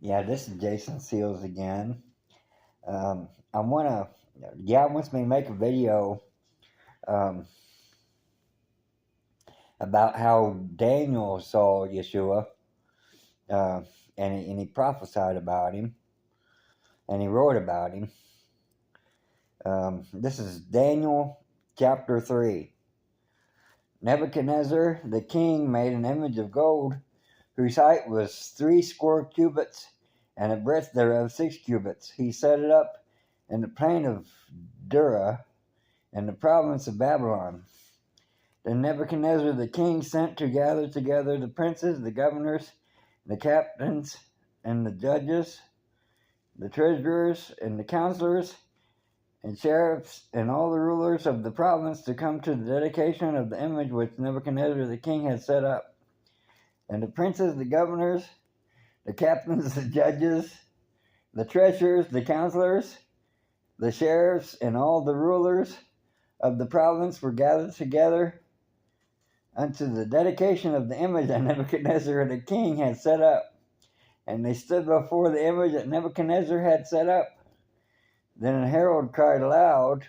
Yeah, this is Jason Seals again. God wants me to make a video um, about how Daniel saw Yahshua, uh, and he prophesied about him, and he wrote about him. This is Daniel chapter 3. Nebuchadnezzar the king made an image of gold, whose height was 60 cubits, and the breadth thereof 6 cubits. He set it up in the plain of Dura, in the province of Babylon. Then Nebuchadnezzar the king sent to gather together the princes, the governors, the captains, and the judges, the treasurers, and the counselors, and sheriffs, and all the rulers of the province to come to the dedication of the image which Nebuchadnezzar the king had set up. And the princes, the governors, the captains, the judges, the treasurers, the counselors, the sheriffs, and all the rulers of the province were gathered together unto the dedication of the image that Nebuchadnezzar the king had set up. And they stood before the image that Nebuchadnezzar had set up. Then a herald cried aloud,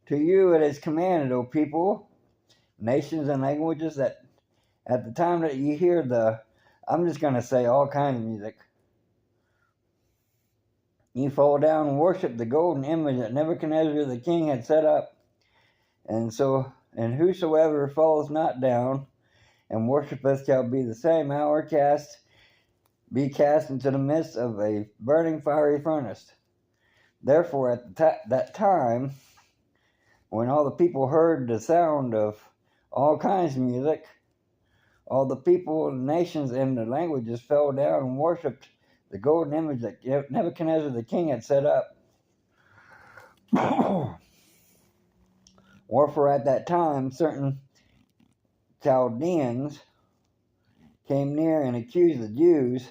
"To you it is commanded, O people, nations, and languages, that at the time that you hear I'm just going to say all kinds of music, you fall down and worship the golden image that Nebuchadnezzar the king had set up. And whosoever falls not down and worshipeth shall be the same hour cast into the midst of a burning fiery furnace." Therefore at that time, when all the people heard the sound of all kinds of music, all the people, the nations, and the languages fell down and worshipped the golden image that Nebuchadnezzar the king had set up. Wherefore at that time certain Chaldeans came near and accused the Jews.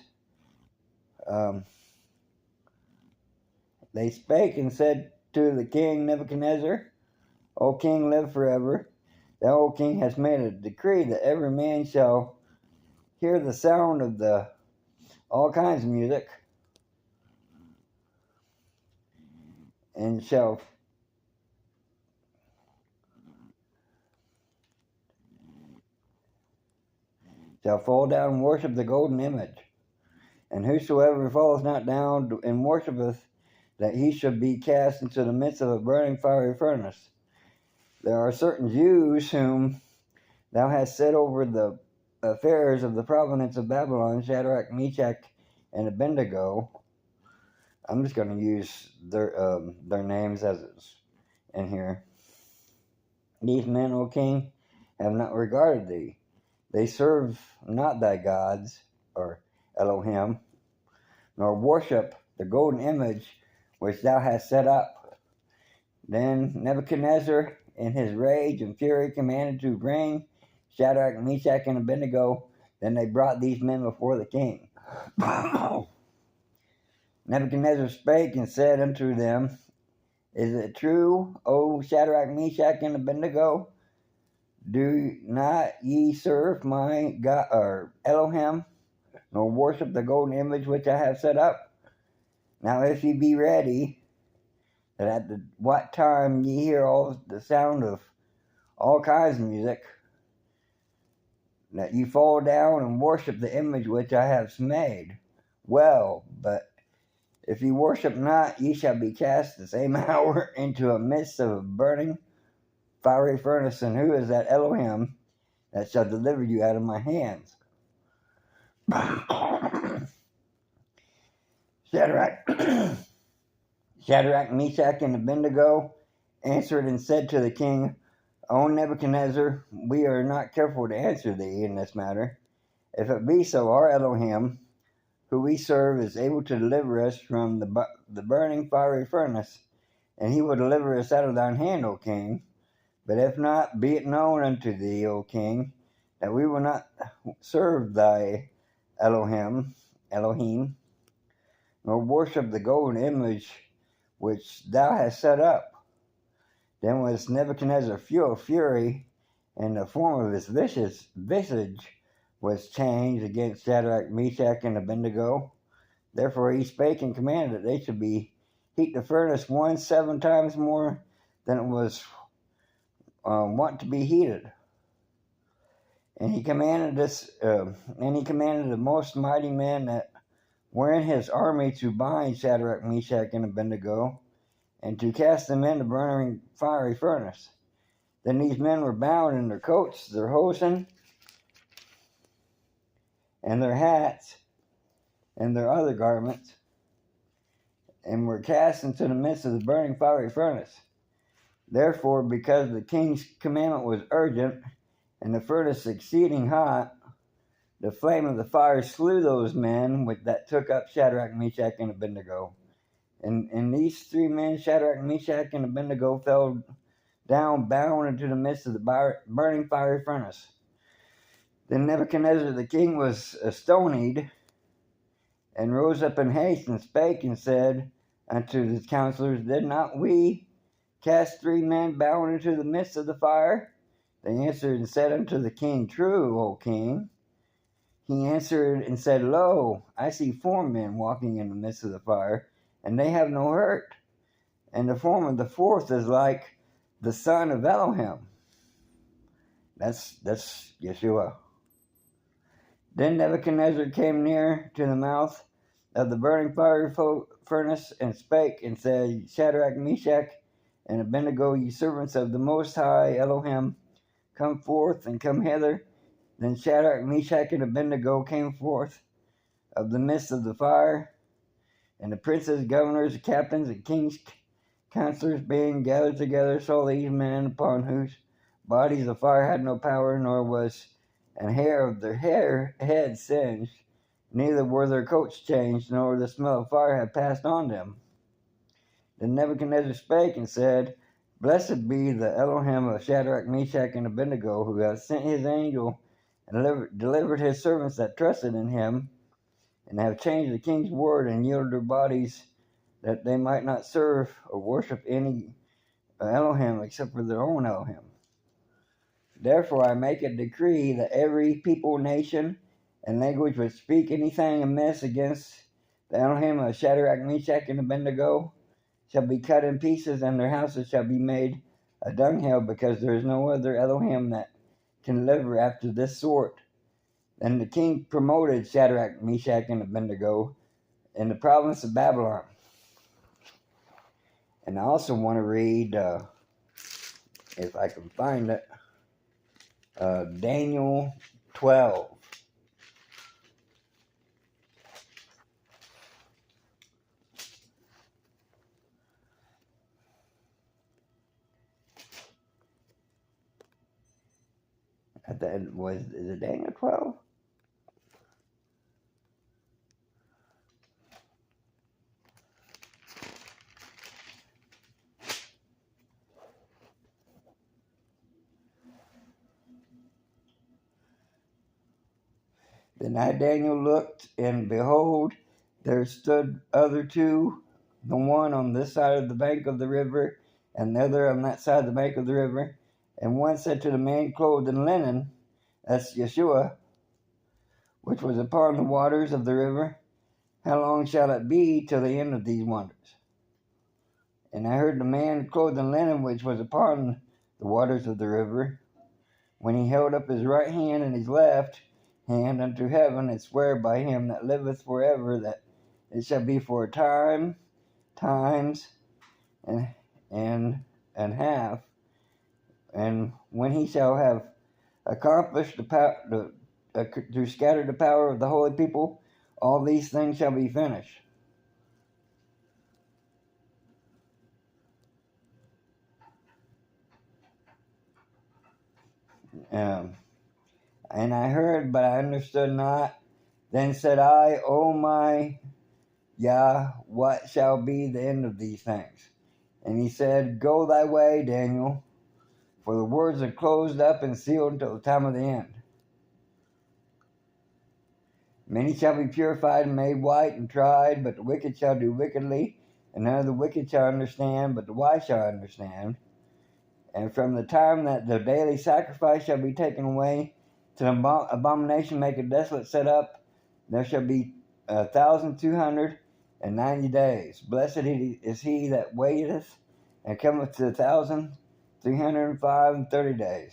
They spake and said to the king Nebuchadnezzar, "O king, live forever. Thou, O king, hast made a decree that every man shall hear the sound of all kinds of music, and shall fall down and worship the golden image. And whosoever falleth not down and worshipeth, that he should be cast into the midst of a burning fiery furnace. There are certain Jews whom thou hast set over the affairs of the province of Babylon, Shadrach, Meshach, and Abednego." I'm just going to use their names as it's in here. "These men, O king, have not regarded thee. They serve not thy gods, or Elohim, nor worship the golden image which thou hast set up." Then Nebuchadnezzar, in his rage and fury, commanded to bring Shadrach, Meshach, and Abednego. Then they brought these men before the king. Nebuchadnezzar spake and said unto them, "Is it true, O Shadrach, Meshach, and Abednego? Do not ye serve my God, or Elohim, nor worship the golden image which I have set up? Now if ye be ready, that at what time ye hear all the sound of all kinds of music, that you fall down and worship the image which I have made. Well, but if ye worship not, ye shall be cast the same hour into a midst of a burning fiery furnace. And who is that Elohim that shall deliver you out of my hands?" Shadrach, Meshach, and Abednego answered and said to the king, "O Nebuchadnezzar, we are not careful to answer thee in this matter. If it be so, our Elohim, who we serve, is able to deliver us from the burning fiery furnace, and he will deliver us out of thine hand, O king. But if not, be it known unto thee, O king, that we will not serve thy Elohim, nor worship the golden image which thou hast set up." Then was Nebuchadnezzar full of fury, and the form of his visage was changed against Shadrach, Meshach, and Abednego. Therefore he spake and commanded that they should be heat the furnace 7 times more than it was wont to be heated. And he commanded the most mighty men that were in his army to bind Shadrach, Meshach, and Abednego, and to cast them into burning fiery furnace. Then these men were bound in their coats, their hosen, and their hats, and their other garments, and were cast into the midst of the burning fiery furnace. Therefore, because the king's commandment was urgent, and the furnace exceeding hot, the flame of the fire slew those men that took up Shadrach, Meshach, and Abednego. And these 3 men, Shadrach, Meshach, and Abednego, fell down bound into the midst of the burning fiery furnace. Then Nebuchadnezzar the king was astonied, and rose up in haste, and spake and said unto his counselors, Did not we cast 3 men bound into the midst of the fire? They answered and said unto the king, True, O king. He answered and said, Lo, I see 4 men walking in the midst of the fire, and they have no hurt. And the form of the 4th is like the son of Elohim. That's Yahshua. Then Nebuchadnezzar came near to the mouth of the burning fiery furnace, and spake and said, Shadrach, Meshach, and Abednego, ye servants of the Most High Elohim, come forth and come hither. Then Shadrach, Meshach, and Abednego came forth of the midst of the fire, and the princes, governors, captains, and kings' counselors being gathered together, saw these men, upon whose bodies the fire had no power, nor was an hair of their head singed, neither were their coats changed, nor the smell of fire had passed on them. Then Nebuchadnezzar spake and said, Blessed be the Elohim of Shadrach, Meshach, and Abednego, who hath sent his angel and delivered his servants that trusted in him, and have changed the king's word, and yielded their bodies, that they might not serve or worship any Elohim except for their own Elohim. Therefore I make a decree that every people, nation, and language which speak anything amiss against the Elohim of Shadrach, Meshach, and Abednego shall be cut in pieces, and their houses shall be made a dunghill, because there is no other Elohim that can deliver after this sort. Then the king promoted Shadrach, Meshach, and Abednego in the province of Babylon. And I also want to read, if I can find it, Daniel 12. Is it Daniel 12? Then I, Daniel, looked, and behold, there stood other 2, the one on this side of the bank of the river, and the other on that side of the bank of the river. And one said to the man clothed in linen, that's Yahshua, which was upon the waters of the river, How long shall it be till the end of these wonders? And I heard the man clothed in linen, which was upon the waters of the river, when he held up his right hand and his left hand unto heaven, and swear by him that liveth forever, that it shall be for a time, times, and half, and when he shall have accomplished to scatter the power of the holy people, all these things shall be finished. And I heard, but I understood not. Then said I, O my Yah, what shall be the end of these things? And he said, Go thy way, Daniel, for the words are closed up and sealed until the time of the end. Many shall be purified and made white and tried, but the wicked shall do wickedly, and none of the wicked shall understand, but the wise shall understand. And from the time that the daily sacrifice shall be taken away, to the abomination make a desolate set up, there shall be 1,290 days. Blessed is he that waiteth, and cometh to 1,305 and 30 days.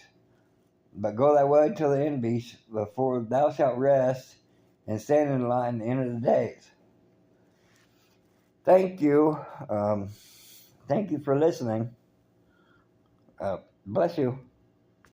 But go thy way till the end be, before thou shalt rest, and stand in the line at the end of the days. Thank you. Thank you for listening. Bless you.